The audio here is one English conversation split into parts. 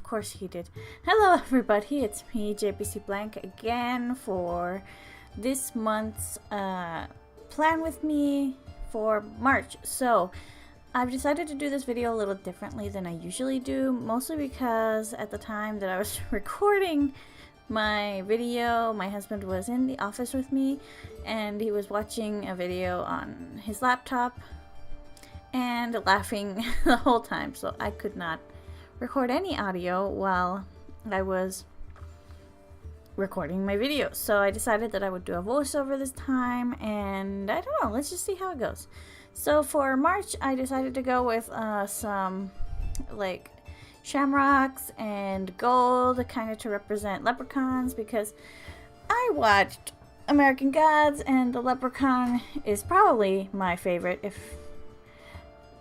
course he did. Hello everybody, it's me, JBCBlank, again for this month's plan with me for March. So, I've decided to do this video a little differently than I usually do, mostly because at the time that I was recording my video, my husband was in the office with me and he was watching a video on his laptop and laughing the whole time, so I could not record any audio while I was recording my video. So I decided that I would do a voiceover this time, and I don't know, let's just see how it goes. So for March, I decided to go with some like shamrocks and gold, kind of to represent leprechauns, because I watched American Gods and the leprechaun is probably my favorite.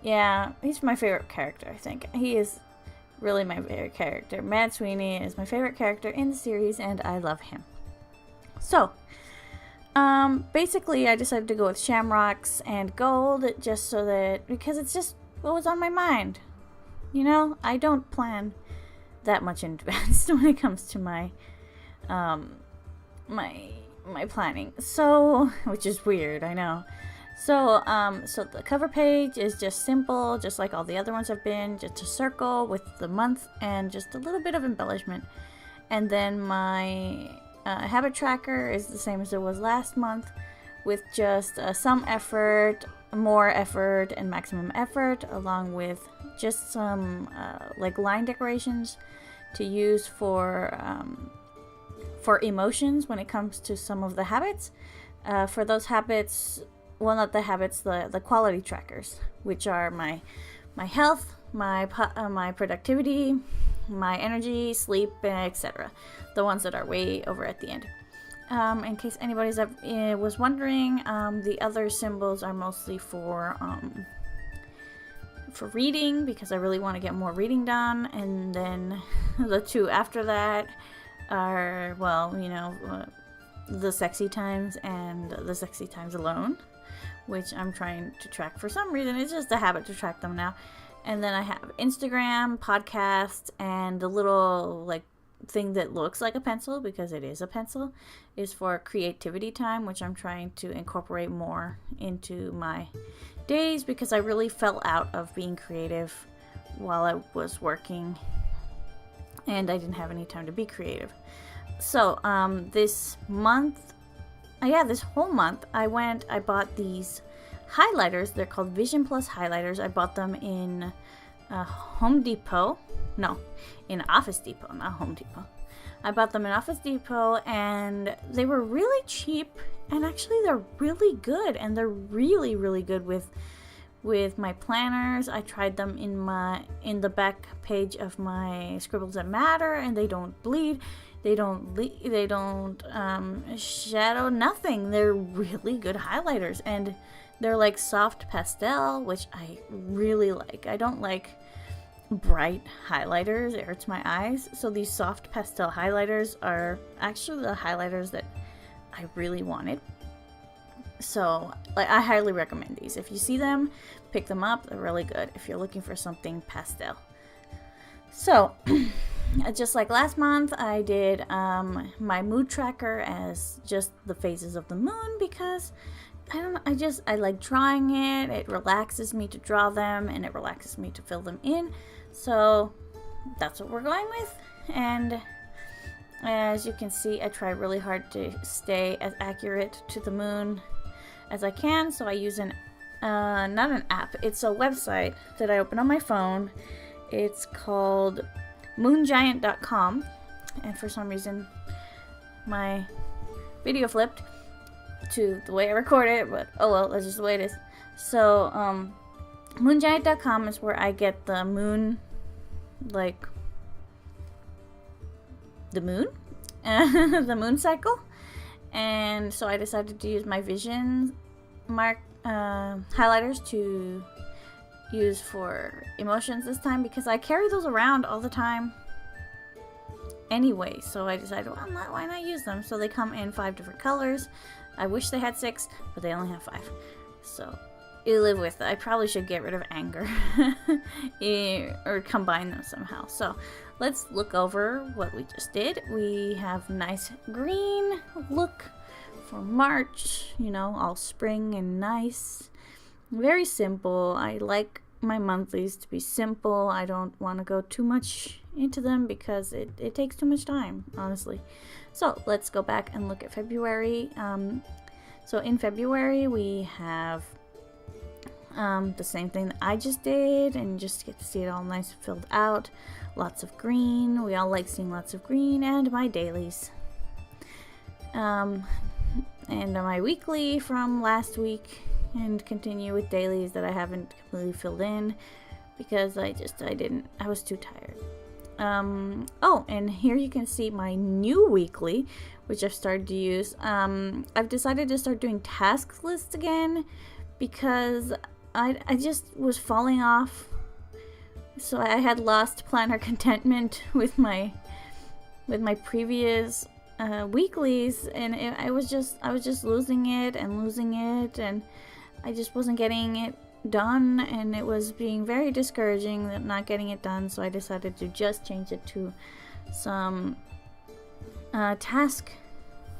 Yeah, he's my favorite character, I think. He is really my favorite character. Mad Sweeney is my favorite character in the series, and I love him. So, basically, I decided to go with shamrocks and gold, just so that, because it's just what was on my mind. You know, I don't plan that much in advance when it comes to my, my planning. So, which is weird, I know. So, so the cover page is just simple, just like all the other ones have been, just a circle with the month and just a little bit of embellishment. And then my habit tracker is the same as it was last month, with just some effort, more effort, and maximum effort, along with just some like line decorations to use for emotions when it comes to some of the habits. For those habits, well, not the habits, the quality trackers, which are my health, my productivity, my energy, sleep, etc. The ones that are way over at the end. In case anybody's was wondering, the other symbols are mostly for reading, because I really want to get more reading done. And then the two after that are, well, you know, the sexy times and the sexy times alone, which I'm trying to track for some reason. It's just a habit to track them now. And then I have Instagram, podcast, and the little like thing that looks like a pencil, because it is a pencil, is for creativity time, which I'm trying to incorporate more into my days, because I really fell out of being creative while I was working and I didn't have any time to be creative. So this month, this whole month, I bought these highlighters. They're called Vision Plus highlighters. I bought them in Home Depot. No, in Office Depot, not Home Depot. I bought them in Office Depot, and they were really cheap, and actually they're really good, and they're really, really good with my planners. I tried them in the back page of my Scribbles That Matter, and they don't bleed. They don't shadow, nothing. They're really good highlighters, and they're like soft pastel, which I really like. I don't like bright highlighters. It hurts my eyes. So these soft pastel highlighters are actually the highlighters that I really wanted. So, like, I highly recommend these. If you see them, pick them up. They're really good if you're looking for something pastel. So, just like last month, I did my mood tracker as just the phases of the moon, because I don't know, I like drawing it. It relaxes me to draw them, and it relaxes me to fill them in. So that's what we're going with. And as you can see, I try really hard to stay as accurate to the moon as I can. So I use not an app, it's a website that I open on my phone. It's called moongiant.com, and for some reason my video flipped to the way I record it, but oh well, that's just the way it is. So moongiant.com is where I get the moon, like the moon the moon cycle. And so I decided to use my Vision mark highlighters to use for emotions this time, because I carry those around all the time anyway. So I decided, well, why not use them? So they come in 5 different colors. I wish they had 6, but they only have 5. So you live with it. I probably should get rid of anger or combine them somehow. So let's look over what we just did. We have nice green look for March, you know, all spring and nice. Very simple. I like my monthlies to be simple. I don't want to go too much into them because it takes too much time, honestly. So let's go back and look at February. So in February we have the same thing that I just did, and just get to see it all nice and filled out. Lots of green. We all like seeing lots of green. And my dailies. And my weekly from last week, and continue with dailies that I haven't completely filled in because I was too tired. Oh, and here you can see my new weekly, which I've started to use. I've decided to start doing task lists again because I just was falling off. So I had lost planner contentment with my previous weeklies, and I was just losing it, and I just wasn't getting it done, and it was being very discouraging that not getting it done. So I decided to just change it to some task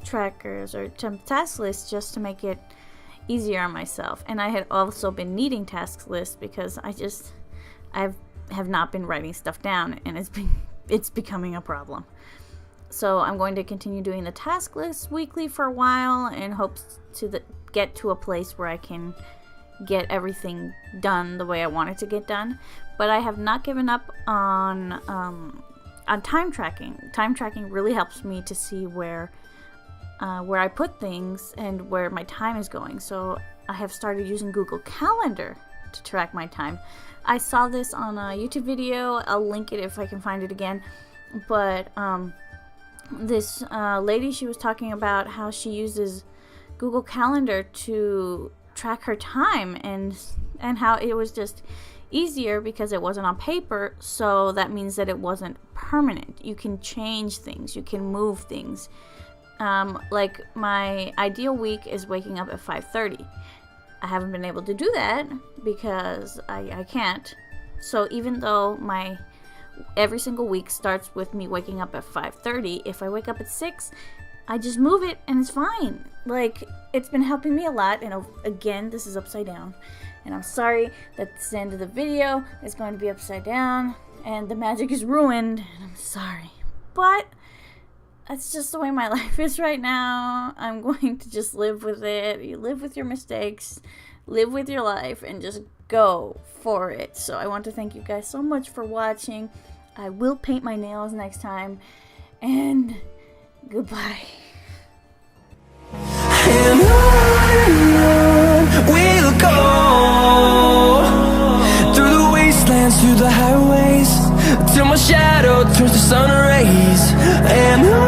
trackers or task lists, just to make it easier on myself. And I had also been needing task lists because I have not been writing stuff down, and it's becoming a problem. So I'm going to continue doing the task list weekly for a while, in hopes to get to a place where I can get everything done the way I want it to get done. But I have not given up on time tracking. Time tracking really helps me to see where I put things and where my time is going. So I have started using Google Calendar to track my time. I saw this on a YouTube video. I'll link it if I can find it again. But this lady, she was talking about how she uses Google Calendar to track her time, and how it was just easier because it wasn't on paper. So that means that it wasn't permanent. You can change things, you can move things. Like my ideal week is waking up at 5:30. I haven't been able to do that because I can't. So even though my every single week starts with me waking up at 5:30, if I wake up at 6, I just move it and it's fine. Like, it's been helping me a lot. And again, this is upside down, and I'm sorry that this end of the video is going to be upside down and the magic is ruined, and I'm sorry, but that's just the way my life is right now. I'm going to just live with it. You live with your mistakes, live with your life, and just go for it. So I want to thank you guys so much for watching. I will paint my nails next time, and goodbye. And on we'll go, through the wastelands, through the highways, till my shadow turns to sun rays. And on